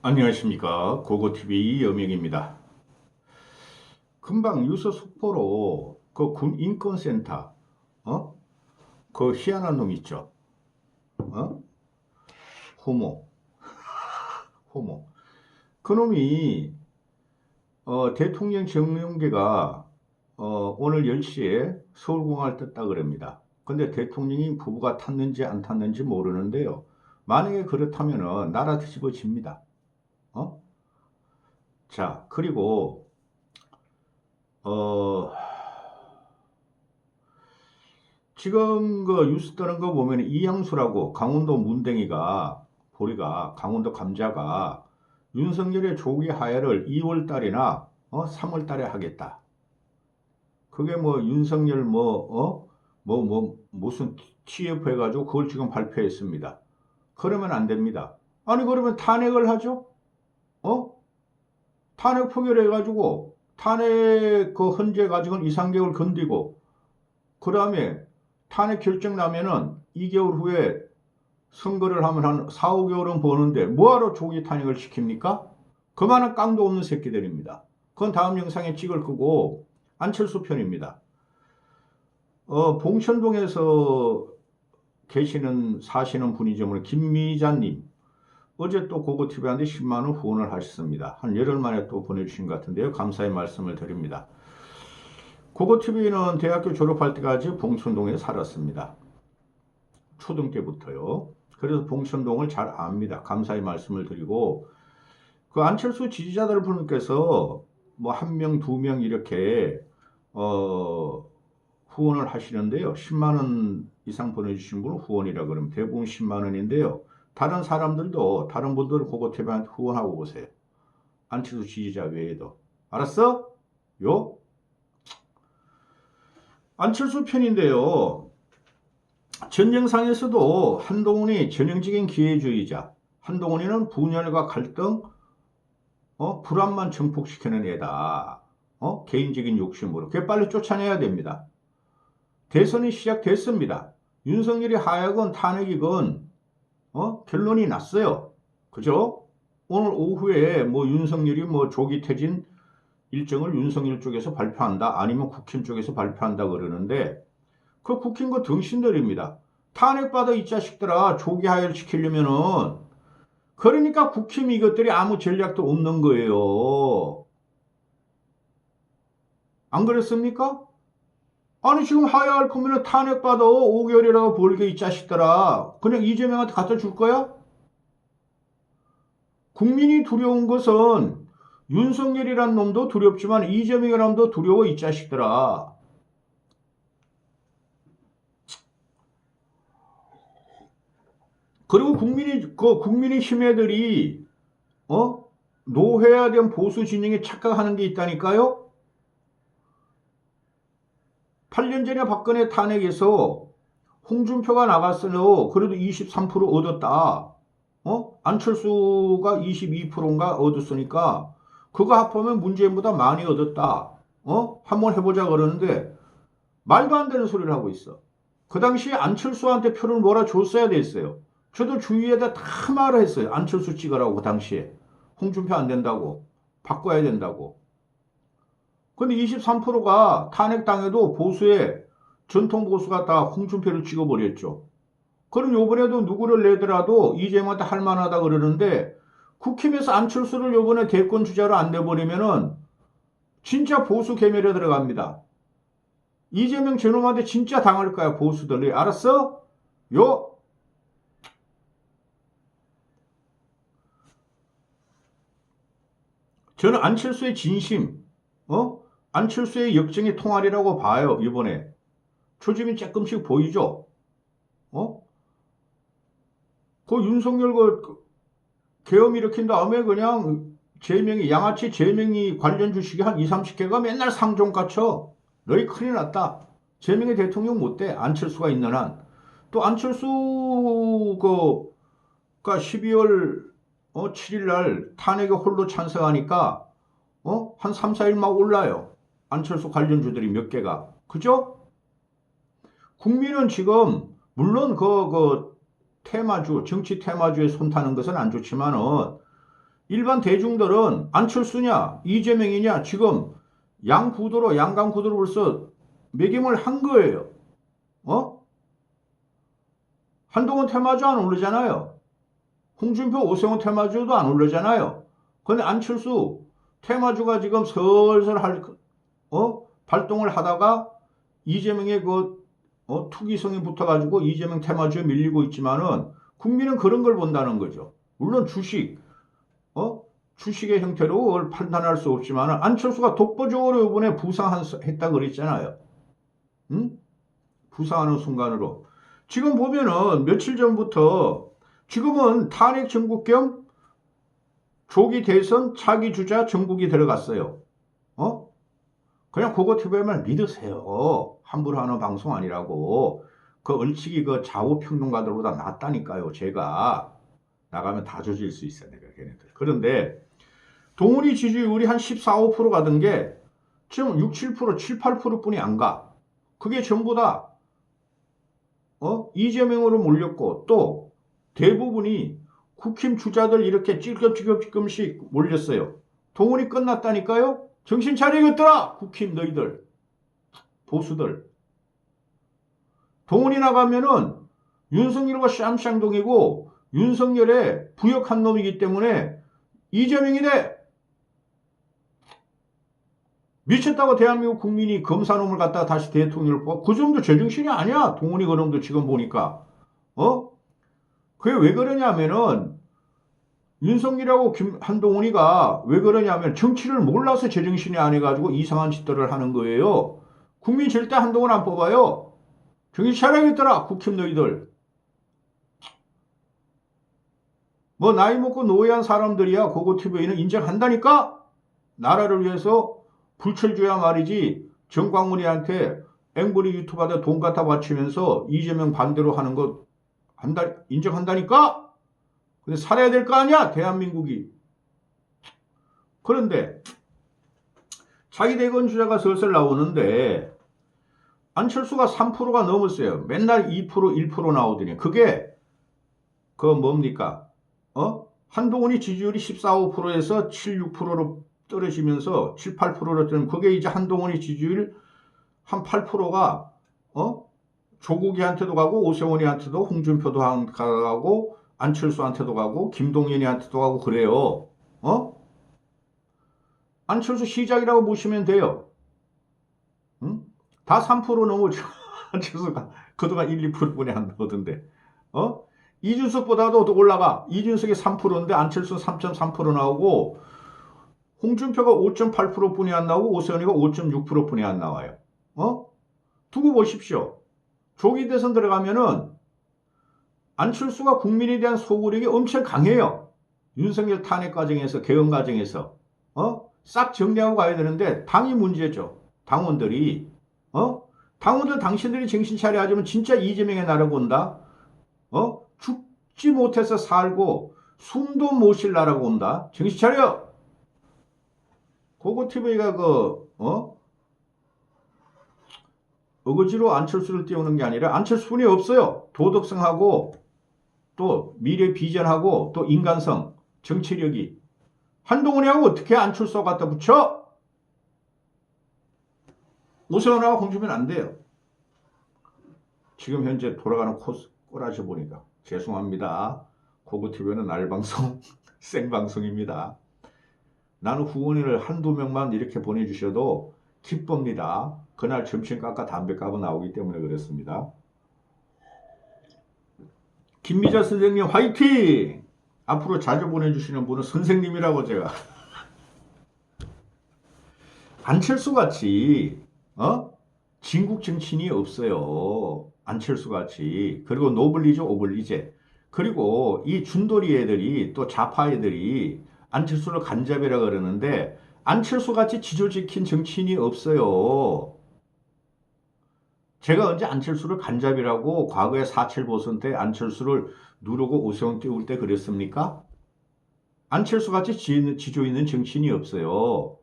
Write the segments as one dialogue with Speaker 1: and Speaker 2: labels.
Speaker 1: 안녕하십니까. 고고TV 여명입니다. 금방 뉴스 속보로 그 군 인권센터, 그 희한한 놈 있죠. 어? 호모, 호모. 그 놈이, 대통령 정용계가, 오늘 10시에 서울공항을 떴다 그럽니다. 근데 대통령이 부부가 탔는지 안 탔는지 모르는데요. 만약에 그렇다면은 나라 뒤집어집니다. 어? 자, 그리고, 어, 지금 그 뉴스 뜨는 거 보면 이양수라고 강원도 문댕이가 보리가 강원도 감자가 윤석열의 조기 하야를 2월 달이나 3월 달에 하겠다. 그게 뭐 윤석열 무슨 TF 해가지고 그걸 지금 발표했습니다. 그러면 안 됩니다. 아니 그러면 탄핵을 하죠? 어? 탄핵 포결해가지고 탄핵 그 헌재 가지고는 2, 3개월 건디고 그 다음에 탄핵 결정 나면은 2개월 후에 선거를 하면 한 4, 5개월은 버는데 뭐하러 조기 탄핵을 시킵니까? 그만한 깡도 없는 새끼들입니다. 그건 다음 영상에 찍을 거고 안철수 편입니다. 봉천동에서 사시는 분이죠. 김미자님. 어제 또 고고TV한테 10만원 후원을 하셨습니다. 한 열흘 만에 또 보내주신 것 같은데요. 감사의 말씀을 드립니다. 고고TV는 대학교 졸업할 때까지 봉천동에 살았습니다. 초등 때부터요. 그래서 봉천동을 잘 압니다. 감사의 말씀을 드리고 그 안철수 지지자들 분께서 뭐 한 명, 두 명 이렇게 후원을 하시는데요. 10만 원 이상 보내주신 분은 후원이라 그러면 대부분 10만 원인데요. 다른 사람들도 다른 분들 고고TV한테 후원하고 보세요. 안철수 지지자 외에도. 알았어? 요? 안철수 편인데요. 전영상에서도 한동훈이 전형적인 기회주의자, 한동훈이는 분열과 갈등, 불안만 증폭시키는 애다. 개인적인 욕심으로. 그게 빨리 쫓아내야 됩니다. 대선이 시작됐습니다. 윤석열이 하야건 탄핵이건 결론이 났어요. 그죠? 오늘 오후에 뭐 윤석열이 뭐 조기 퇴진 일정을 윤석열 쪽에서 발표한다. 아니면 국힘 쪽에서 발표한다 그러는데 그 국힘 거 등신들입니다. 탄핵받아 이 자식들아 조기 하야를 시키려면은 그러니까 국힘 이것들이 아무 전략도 없는 거예요. 안 그랬습니까? 아니 지금 하야할 거면 탄핵받아 5개월이라고 벌게 이 자식들아. 그냥 이재명한테 갖다 줄 거야? 국민이 두려운 것은 윤석열이란 놈도 두렵지만 이재명이란 놈도 두려워 이 자식들아. 그리고 국민의 힘애들이 노회화된 보수 진영에 착각하는 게 있다니까요. 8년 전에 박근혜 탄핵에서 홍준표가 나갔어도 그래도 23% 얻었다. 안철수가 22%인가 얻었으니까 그거 합하면 문재인보다 많이 얻었다. 한번 해보자 그러는데 말도 안 되는 소리를 하고 있어. 그 당시에 안철수한테 표를 몰아줬어야 됐어요. 저도 주위에다 다 말을 했어요. 안철수 찍으라고 그 당시에. 홍준표 안 된다고. 바꿔야 된다고. 근데 23%가 탄핵당해도 보수에 전통 보수가 다 홍준표를 찍어버렸죠. 그럼 요번에도 누구를 내더라도 이재명한테 할만하다 그러는데 국힘에서 안철수를 요번에 대권 주자로 안 내버리면은 진짜 보수 개멸에 들어갑니다. 이재명 저놈한테 진짜 당할 거야 보수들이. 알았어? 요. 저는 안철수의 진심, 안철수의 역정의 통할이라고 봐요, 이번에. 초점이 조금씩 보이죠? 어? 그 윤석열 계엄 일으킨 다음에 그냥 양아치 제명이 관련 주식이 한 2, 30개가 맨날 상종가 쳐. 너희 큰일 났다. 제명의 대통령 못 돼. 안철수가 있는 한. 또 가 12월 7일 날 탄핵에 홀로 찬성하니까 한 3, 4일 막 올라요. 안철수 관련주들이 몇 개가. 그죠? 국민은 지금 물론 정치 테마주에 손 타는 것은 안 좋지만은 일반 대중들은 안철수냐 이재명이냐 지금 양구도로 양강구도로 벌써 매김을 한 거예요. 어? 한동훈 테마주 안 오르잖아요. 홍준표 오세훈 테마주도 안 오르잖아요. 근데 안철수 테마주가 지금 슬슬 발동을 하다가 이재명의 투기성이 붙어가지고 이재명 테마주에 밀리고 있지만은 국민은 그런 걸 본다는 거죠. 물론 주식의 형태로 그걸 판단할 수 없지만 안철수가 독보적으로 이번에 부상했다 그랬잖아요. 응? 부상하는 순간으로. 지금 보면은 며칠 전부터 지금은 탄핵 정국 겸 조기 대선 차기 주자 정국이 들어갔어요. 그냥 그거 TV만 믿으세요. 함부로 하는 방송 아니라고. 그 얼치기 그 좌우평론가들보다 낫다니까요. 제가 나가면 다 조질 수 있어요. 내가 걔네들. 그런데 동훈이 지지율이 한 14, 5% 가던 게 지금 6, 7%, 7, 8% 뿐이 안 가. 그게 전부 다 이재명으로 몰렸고 또 대부분이 국힘 주자들 이렇게 찔끔찔끔씩 몰렸어요. 동훈이 끝났다니까요. 정신 차리겠더라. 국힘 너희들. 보수들. 동훈이 나가면은 윤석열과 쌈쌍동이고 윤석열의 부역한 놈이기 때문에 이재명이 돼. 미쳤다고 대한민국 국민이 검사놈을 갖다가 다시 대통령을 뽑아. 그 정도 제정신이 아니야. 동훈이 그놈도 지금 보니까. 그게 왜 그러냐면은 윤석열하고 한동훈이가 왜 그러냐면 정치를 몰라서 제정신이 아니가지고 이상한 짓들을 하는 거예요. 국민 절대 한동훈 안 뽑아요. 정신 차려야겠더라. 국힘 너희들. 뭐 나이 먹고 노예한 사람들이야 고고TV는 인정한다니까. 나라를 위해서 불철주야 말이지. 정광훈이한테 앵벌이 유튜브하다 돈 갖다 바치면서 이재명 반대로 하는 거 인정한다니까. 근데 살아야 될 거 아니야 대한민국이. 그런데 자기 대권 주자가 슬슬 나오는데 안철수가 3%가 넘었어요. 맨날 2%, 1% 나오더니 그게 뭡니까? 한동훈이 지지율이 14, 5%에서 7, 6%로 떨어지면서 7, 8%로 뜨는 그게 이제 한동훈이 지지율 한 8%가 조국이한테도 가고 오세훈이한테도 홍준표도 가고 안철수한테도 가고 김동연이한테도 가고 그래요. 안철수 시작이라고 보시면 돼요. 응? 다 3% 넘어죠. 안철수가 그동안 1, 2%뿐이 안 나오던데. 이준석보다도 더 올라가. 이준석이 3%인데 안철수는 3.3% 나오고 홍준표가 5.8%뿐이 안 나오고 오세훈이가 5.6%뿐이 안 나와요. 두고 보십시오. 조기 대선 들어가면은 안철수가 국민에 대한 소구력이 엄청 강해요. 윤석열 탄핵 과정에서 개헌 과정에서 싹 정리하고 가야 되는데 당이 문제죠. 당원들이 당원들 당신들이 정신 차려 하자면 진짜 이재명의 나라가 온다. 죽지 못해서 살고 숨도 못 쉴 나라가 온다. 정신 차려. 고고TV가 어거지로 안철수를 띄우는 게 아니라 안철수뿐이 없어요. 도덕성하고 또 미래 비전하고 또 인간성, 정치력이. 한동훈이하고 어떻게 안철수와 갖다 붙여? 오세훈하고 홍준표는 안 돼요. 지금 현재 돌아가는 꼬라지 보니까 죄송합니다. 고고TV는 날방송, 생방송입니다. 나는 후원을 한두 명만 이렇게 보내주셔도 기쁩니다. 그날 점심 깎아 담배값은 나오기 때문에 그렇습니다. 김미자 선생님 화이팅! 앞으로 자주 보내주시는 분은 선생님이라고 제가. 안철수같이 진국 정치인이 없어요. 안철수같이. 그리고 노블리제 오블리제. 그리고 이 준돌이 애들이 또 좌파 애들이 안철수를 간잡이라 그러는데 안철수같이 지조지킨 정치인이 없어요. 제가 언제 안철수를 간잡이라고 과거에 4.7 보선 때 안철수를 누르고 오세훈 띄울 때 그랬습니까? 안철수같이 지조 있는 정치인이 없어요.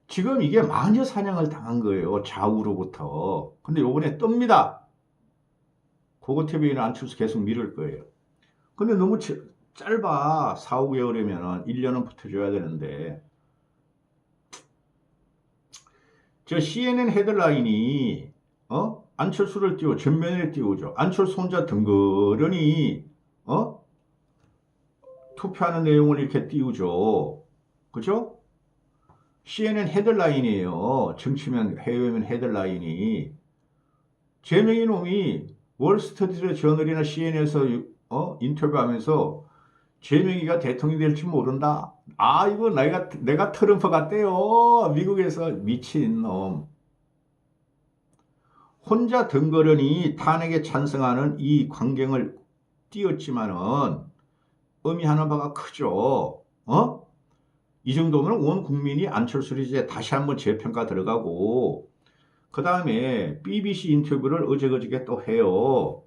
Speaker 1: 지금 이게 마녀 사냥을 당한 거예요. 좌우로부터. 근데 요번에 뜹니다. 고고TV는 안철수 계속 밀을 거예요. 근데 너무 짧아. 4, 5개월이면 1년은 붙어줘야 되는데. 저 CNN 헤드라인이 안철수를 전면에 띄우죠. 안철수 혼자 덩그러니 투표하는 내용을 이렇게 띄우죠. 그죠? CNN 헤드라인이에요. 정치면 해외면 헤드라인이. 제명이 놈이 월스트리트 저널이나 CNN에서 인터뷰하면서 제명이가 대통령이 될지 모른다. 아, 이거 내가 트럼프 같대요. 미국에서. 미친놈. 혼자 덩그러니 탄핵에 찬성하는 이 광경을 띄웠지만은 의미하는 바가 크죠. 이 정도면 온 국민이 안철수를 이제 다시 한번 재평가 들어가고, 그 다음에 BBC 인터뷰를 어제그저께 또 해요.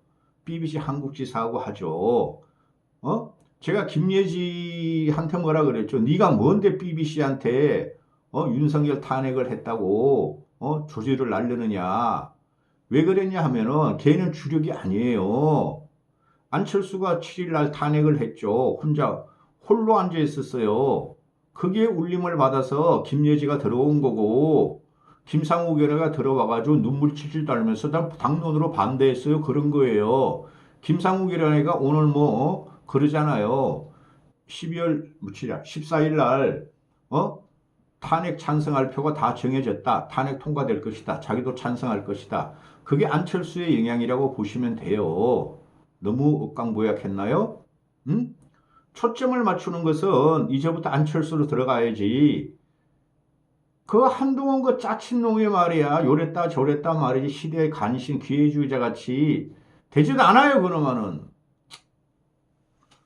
Speaker 1: BBC 한국지사하고 하죠. 제가 김예지한테 뭐라 그랬죠? 네가 뭔데 BBC한테 윤석열 탄핵을 했다고 조지를 날르느냐? 왜 그랬냐 하면은 걔는 주력이 아니에요. 안철수가 7일날 탄핵을 했죠. 혼자 홀로 앉아 있었어요. 그게 울림을 받아서 김예지가 들어온 거고, 김상욱 의원가 들어와가지고 눈물 칠칠 떨면서 당론으로 반대했어요. 그런 거예요. 김상욱 의원가 오늘 그러잖아요. 12월 14일 날 탄핵 찬성할 표가 다 정해졌다. 탄핵 통과될 것이다. 자기도 찬성할 것이다. 그게 안철수의 영향이라고 보시면 돼요. 너무 억강부약했나요? 응? 초점을 맞추는 것은 이제부터 안철수로 들어가야지. 그 한동안 그 짜친 놈이 말이야. 요랬다 저랬다 말이지. 시대의 간신 기회주의자 같이 되지도 않아요. 그놈은.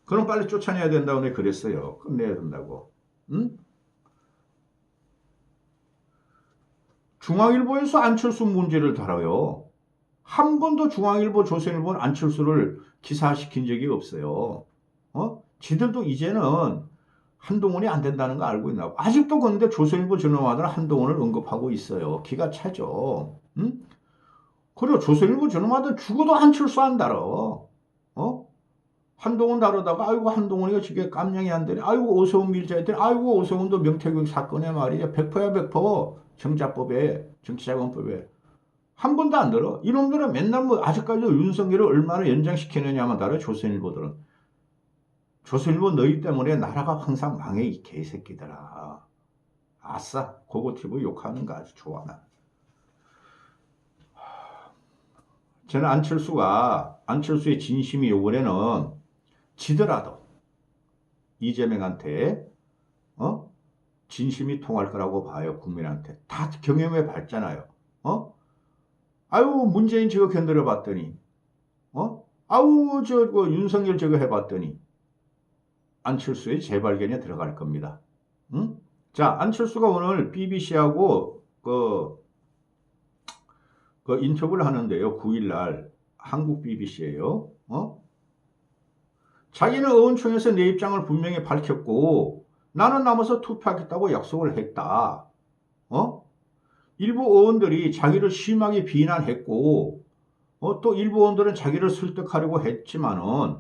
Speaker 1: 그럼 빨리 쫓아내야 된다고 내가 그랬어요. 끝내야 된다고. 응? 중앙일보에서 안철수 문제를 다뤄요. 한 번도 중앙일보, 조선일보는 안철수를 기사시킨 적이 없어요. 지들도 이제는 한동훈이 안 된다는 거 알고 있나. 아직도 근데 조선일보 저널마다 한동훈을 언급하고 있어요. 기가 차죠. 응? 그리고 조선일보 저널마다 죽어도 안철수 안 다뤄. 한동훈 다루다가 아이고 한동훈이가 저게 깜냥이 안 되네. 아이고 오세훈 밀자 했더니 아이고 오세훈도 명태균 사건에 말이야. 100%야 100%. 정자법에, 정치자금법에. 한 번도 안 들어. 이놈들은 맨날 아직까지도 윤석열을 얼마나 연장시키느냐만 다뤄. 조선일보들은. 조선일보 너희 때문에 나라가 항상 망해 이 개새끼들아. 아싸. 고고티브 욕하는 거 아주 좋아 나. 저는 안철수의 진심이 요번에는 지더라도 이재명한테 진심이 통할 거라고 봐요. 국민한테. 다 경험해 봤잖아요. 아유 문재인 저거 견뎌려 봤더니 아우 저거 윤석열 저거 해봤더니 안철수의 재발견에 들어갈 겁니다. 응? 자, 안철수가 오늘 BBC하고 그 인터뷰를 하는데요. 9일날 한국 BBC예요. 자기는 의원총회에서 내 입장을 분명히 밝혔고 나는 남아서 투표하겠다고 약속을 했다. 일부 의원들이 자기를 심하게 비난했고 또 일부 의원들은 자기를 설득하려고 했지만은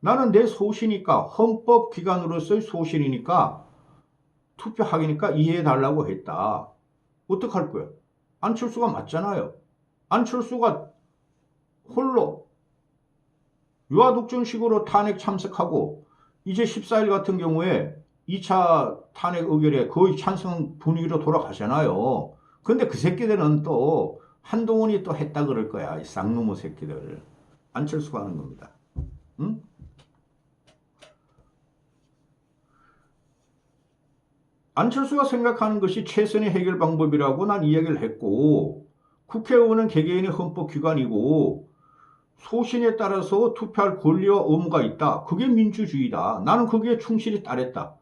Speaker 1: 나는 내 소신이니까 헌법기관으로서의 소신이니까 투표하기니까 이해해달라고 했다. 어떡할 거야? 안철수가 맞잖아요. 안철수가 홀로 유아독존식으로 탄핵 참석하고 이제 14일 같은 경우에 2차 탄핵 의결에 거의 찬성 분위기로 돌아가잖아요. 근데 그 새끼들은 또 한동훈이 또 했다 그럴 거야. 이 쌍놈의 새끼들. 안철수가 하는 겁니다. 응? 안철수가 생각하는 것이 최선의 해결 방법이라고 난 이야기를 했고 국회의원은 개개인의 헌법기관이고 소신에 따라서 투표할 권리와 의무가 있다. 그게 민주주의다. 나는 거기에 충실히 따랐다.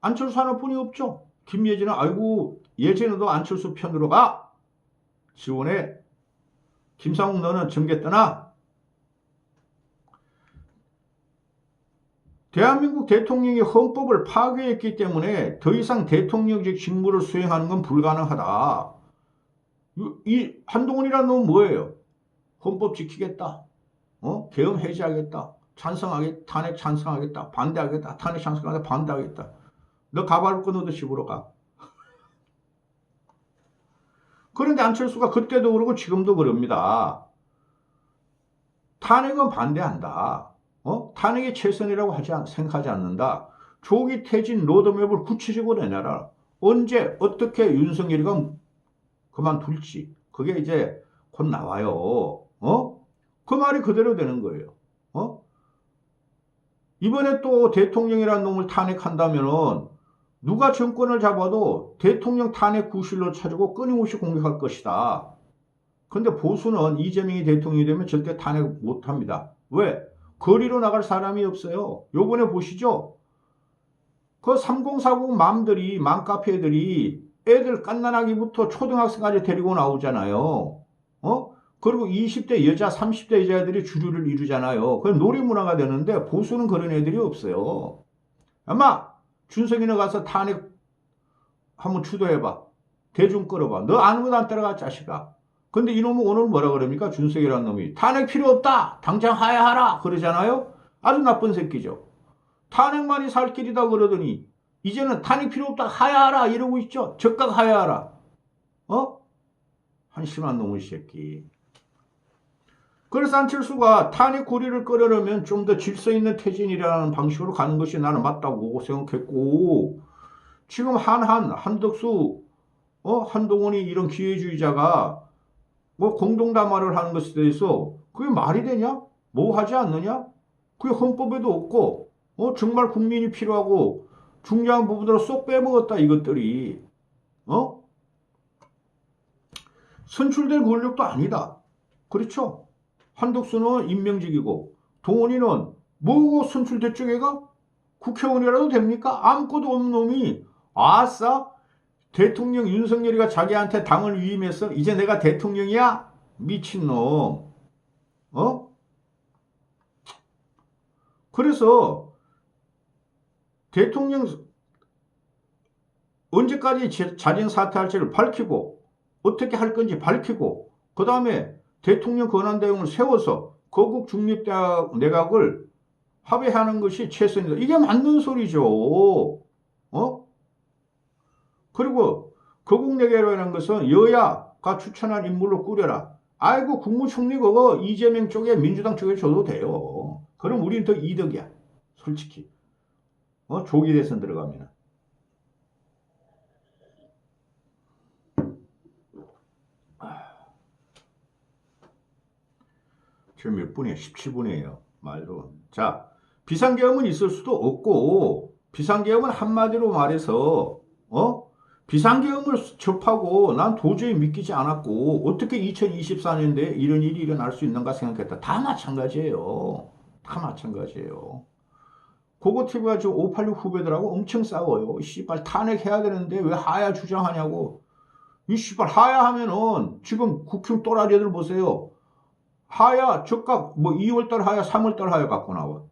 Speaker 1: 안철수 하나뿐이 없죠. 김예진은 아이고 예전에도 안철수 편으로 가. 지원해. 김상욱 너는 정계 떠나. 대한민국 대통령이 헌법을 파괴했기 때문에 더 이상 대통령직 직무를 수행하는 건 불가능하다. 이 한동훈이라는 놈은 뭐예요? 헌법 지키겠다. 계엄 해제하겠다. 탄핵 찬성하겠다. 반대하겠다. 탄핵 찬성하겠다. 반대하겠다. 너 가발을 끊어도 집으로 가. 그런데 안철수가 그때도 그러고 지금도 그럽니다. 탄핵은 반대한다. 탄핵이 최선이라고 생각하지 않는다. 조기 퇴진 로드맵을 구체적으로 내놔라. 언제 어떻게 윤석열이가 그만둘지 그게 이제 곧 나와요. 그 말이 그대로 되는 거예요. 이번에 또 대통령이라는 놈을 탄핵한다면은 누가 정권을 잡아도 대통령 탄핵 구실로 찾고 끊임없이 공격할 것이다. 근데 보수는 이재명이 대통령이 되면 절대 탄핵 못합니다. 왜? 거리로 나갈 사람이 없어요. 요번에 보시죠. 그 3040 맘카페들이 애들 갓난아기부터 초등학생까지 데리고 나오잖아요. 그리고 20대 여자, 30대 여자들이 주류를 이루잖아요. 그건 놀이 문화가 되는데 보수는 그런 애들이 없어요. 아마 준석이네 가서 탄핵 한번 주도해봐. 대중 끌어봐. 너 아무것도 안 따라가 자식아. 근데 이놈은 오늘 뭐라 그럽니까? 준석이라는 놈이 탄핵 필요 없다. 당장 하야하라 그러잖아요. 아주 나쁜 새끼죠. 탄핵만이 살 길이다 그러더니 이제는 탄핵 필요 없다 하야하라 이러고 있죠. 즉각 하야하라. 한심한 놈의 새끼. 그래서 안철수가 탄핵 고리를 끌으려면 좀 더 질서 있는 퇴진이라는 방식으로 가는 것이 나는 맞다고 생각했고, 지금 한덕수, 한동훈이 이런 기회주의자가 뭐 공동담화를 하는 것에 대해서 그게 말이 되냐? 뭐 하지 않느냐? 그게 헌법에도 없고, 정말 국민이 필요하고 중요한 부분으로 쏙 빼먹었다 이것들이. 선출될 권력도 아니다. 그렇죠? 한덕수는 임명직이고 동원이는 뭐고 선출됐죠 얘가? 국회의원이라도 됩니까? 아무것도 없는 놈이 아싸 대통령 윤석열이가 자기한테 당을 위임해서 이제 내가 대통령이야? 미친놈. 그래서 대통령 언제까지 자진 사퇴할지를 밝히고 어떻게 할 건지 밝히고 그 다음에 대통령 권한대행을 세워서 거국 중립대학 내각을 합의하는 것이 최선이다. 이게 맞는 소리죠. 그리고 거국 내각이라는 것은 여야가 추천한 인물로 꾸려라. 아이고 국무총리 그거 이재명 쪽에 민주당 쪽에 줘도 돼요. 그럼 우리는 더 이득이야. 솔직히. 조기 대선 들어가면. 지금 몇 분이에요? 17분이에요. 말도. 자, 비상계엄은 있을 수도 없고, 비상계엄은 한마디로 말해서, 비상계엄을 접하고 난 도저히 믿기지 않았고, 어떻게 2024년도에 이런 일이 일어날 수 있는가 생각했다. 다 마찬가지예요. 다 마찬가지예요. 고고TV가 지금 586 후배들하고 엄청 싸워요. 씨발 탄핵해야 되는데 왜 하야 주장하냐고. 이 씨발 하야 하면은 지금 국힘 또라이들 보세요. 하야 적각 뭐 2월달 하야 3월달 하야 갖고 나와.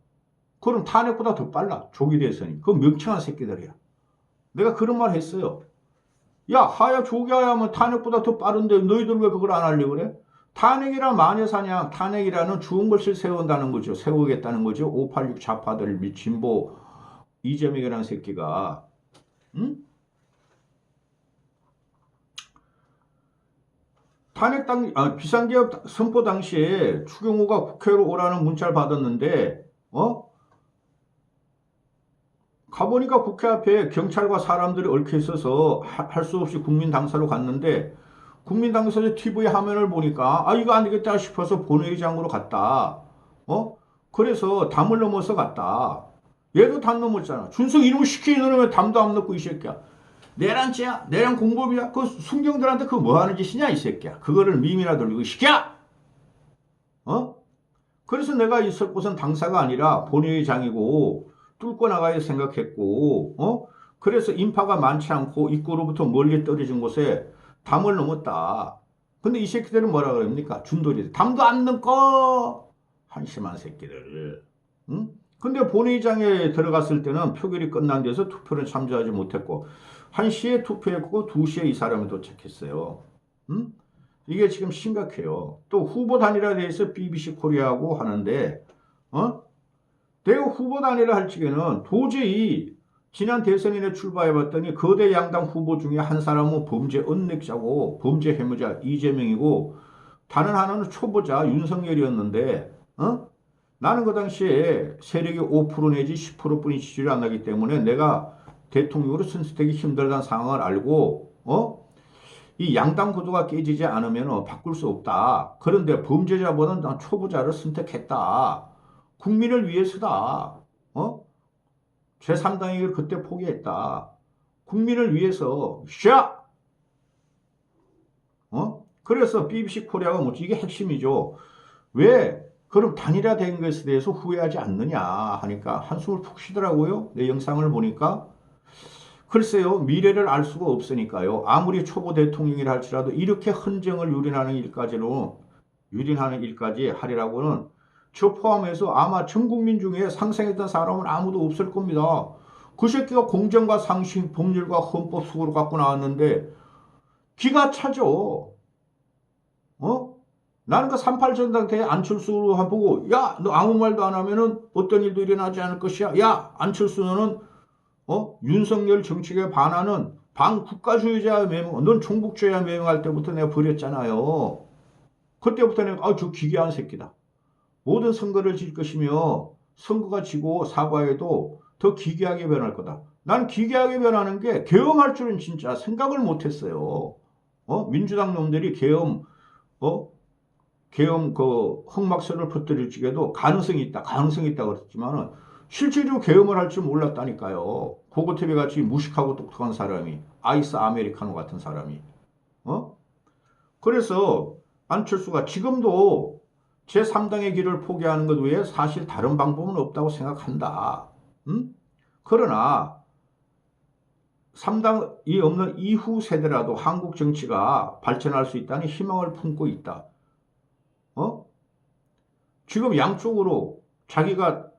Speaker 1: 그럼 탄핵보다 더 빨라. 조기 대선이. 그건 멍청한 새끼들이야. 내가 그런 말 했어요. 야 하야 조기 하야 하면 탄핵보다 더 빠른데 너희들 왜 그걸 안 하려고 그래? 탄핵이란 마녀사냥, 탄핵이라는 좋은 것을 세운다는 거죠. 세우겠다는 거죠. 586 좌파들 및 진보 이재명이라는 새끼가. 응? 비상계엄 선포 당시에 추경호가 국회로 오라는 문자를 받았는데, 가보니까 국회 앞에 경찰과 사람들이 얽혀 있어서 할 수 없이 국민당사로 갔는데, 국민당사의 TV 화면을 보니까, 이거 안 되겠다 싶어서 본회의장으로 갔다. 그래서 담을 넘어서 갔다. 얘도 담 넘었잖아. 준석 이놈 시키는 놈에 담도 안 넣고 이 새끼야. 내란 죄야? 내란 공범이야? 그 순경들한테 그거 뭐 하는 짓이냐 이 새끼야. 그거를 밈이나 돌리고 시켜! 그래서 내가 있을 곳은 당사가 아니라 본회의장이고 뚫고 나가야 생각했고 그래서 인파가 많지 않고 입구로부터 멀리 떨어진 곳에 담을 넘었다. 근데 이 새끼들은 뭐라 그럽니까? 준돌이 담도 안 넘고 한심한 새끼들. 응? 근데 본회의장에 들어갔을 때는 표결이 끝난 데서 투표를 참조하지 못했고 1시에 투표했고 2시에 이 사람이 도착했어요. 이게 지금 심각해요. 또 후보 단일화에 대해서 BBC 코리아하고 하는데 내가 후보 단일화 할 적에는 도저히 지난 대선에 출마해봤더니 거대 양당 후보 중에 한 사람은 범죄 은닉자고 범죄 해무자 이재명이고 다른 하나는 초보자 윤석열이었는데 나는 그 당시에 세력이 5% 내지 10%뿐이 지지율이 안 나기 때문에 내가 대통령으로 선택하기 힘들다는 상황을 알고 이 양당 구도가 깨지지 않으면 바꿀 수 없다. 그런데 범죄자보다는 난 초보자를 선택했다. 국민을 위해서다. 제3당에게 그때 포기했다. 국민을 위해서 샤! 그래서 BBC 코리아가 뭐지? 이게 핵심이죠. 왜 그럼 단일화된 것에 대해서 후회하지 않느냐 하니까 한숨을 푹 쉬더라고요. 내 영상을 보니까. 글쎄요. 미래를 알 수가 없으니까요. 아무리 초보 대통령이라 할지라도 이렇게 헌정을 유린하는 일까지 하리라고는 저 포함해서 아마 전 국민 중에 상상했던 사람은 아무도 없을 겁니다. 그 새끼가 공정과 상식, 법률과 헌법 수고를 갖고 나왔는데 기가 차죠. 나는 그 38 전당대회 안철수로 보고 야, 너 아무 말도 안 하면은 어떤 일도 일어나지 않을 것이야. 야, 안철수는 윤석열 정책에 반하는 반국가주의자 매명, 넌 종북주의자 매명할 때부터 내가 버렸잖아요. 그때부터 내가 저 기괴한 새끼다. 모든 선거를 질 것이며 선거가 지고 사과해도 더 기괴하게 변할 거다. 난 기괴하게 변하는 게 계엄할 줄은 진짜 생각을 못했어요. 민주당 놈들이 계엄 그 흑막설을 퍼뜨릴 적에도 가능성이 있다 그랬지만은 실제로 계엄을 할 줄 몰랐다니까요. 고고테베 같이 무식하고 똑똑한 사람이, 아이스 아메리카노 같은 사람이. 그래서 안철수가 지금도 제3당의 길을 포기하는 것 외에 사실 다른 방법은 없다고 생각한다. 그러나 3당이 없는 이후 세대라도 한국 정치가 발전할 수 있다는 희망을 품고 있다. 지금 양쪽으로 자기가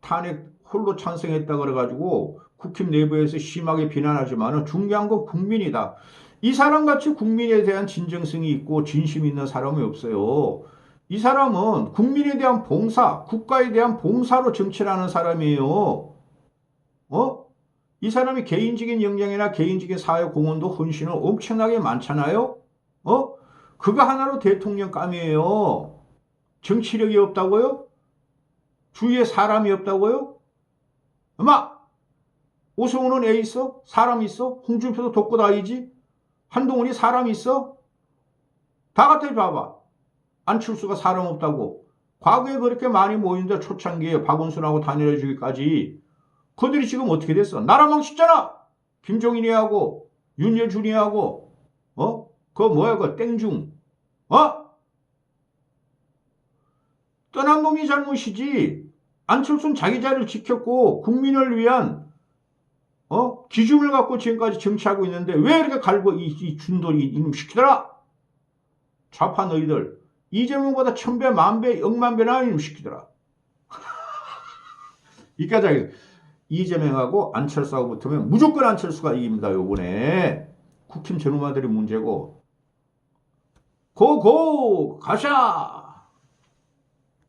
Speaker 1: 탄핵 홀로 찬성했다 그래가지고 국힘 내부에서 심하게 비난하지만 중요한 건 국민이다. 이 사람같이 국민에 대한 진정성이 있고 진심이 있는 사람이 없어요. 이 사람은 국민에 대한 봉사, 국가에 대한 봉사로 정치를 하는 사람이에요. 이 사람이 개인적인 역량이나 개인적인 사회 공헌도 헌신은 엄청나게 많잖아요. 그거 하나로 대통령감이에요. 정치력이 없다고요? 주위에 사람이 없다고요? 엄마! 오승훈은 애 있어? 사람 있어? 홍준표도 돕고 다니지? 한동훈이 사람 있어? 다 갖다 봐봐. 안철수가 사람 없다고. 과거에 그렇게 많이 모이는데 초창기에 박원순하고 단일해주기까지 그들이 지금 어떻게 됐어? 나라망 쳤잖아. 김종인이하고 윤여준이하고 그거 뭐야 그 땡중 떠난 놈이 잘못이지. 안철수는 자기 자리를 지켰고 국민을 위한 기준을 갖고 지금까지 정치하고 있는데 왜 이렇게 갈고 이 준돌이 이놈 시키더라. 좌파 너희들 이재명보다 1000배, 10,000배, 10,000배나 이놈 시키더라. 이까지 하겠습니다. 이재명하고 안철수하고 붙으면 무조건 안철수가 이깁니다. 요번에 국힘 전우마들이 문제고 고고 가샤.